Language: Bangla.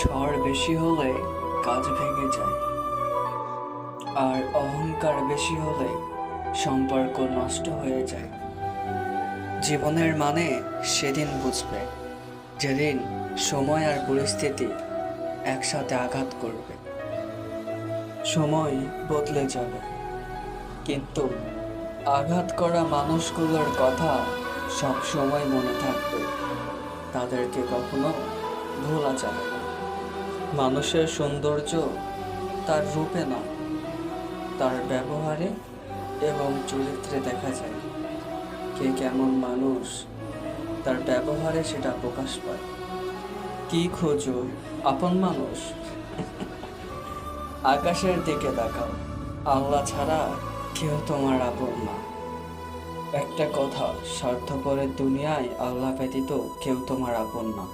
ঝড় বেশি হলে কাজ ভেঙে যায়, আর অহংকার বেশি হলে সম্পর্ক নষ্ট হয়ে যায়। জীবনের মানে সেদিন বুঝবে, যেদিন সময় আর পরিস্থিতি একসাথে আঘাত করবে। সময় বদলে যাবে, কিন্তু আঘাত করা মানুষগুলোর কথা সব সময় মনে থাকবে। তাদেরকে কখনো ভোলা যাবে না। মানুষের সৌন্দর্য তার রূপে নয়, তার ব্যবহারে এবং চরিত্রে দেখা যায়। কে কেমন মানুষ, তার ব্যবহারে সেটা প্রকাশ পায়। কি খোঁজো? আপন মানুষ? আকাশের দিকে তাকাও, আল্লাহ ছাড়া কেউ তোমার আপন না। একটা কথা, স্বার্থপরের দুনিয়ায় আল্লাহ ব্যতীত কেউ তোমার আপন না।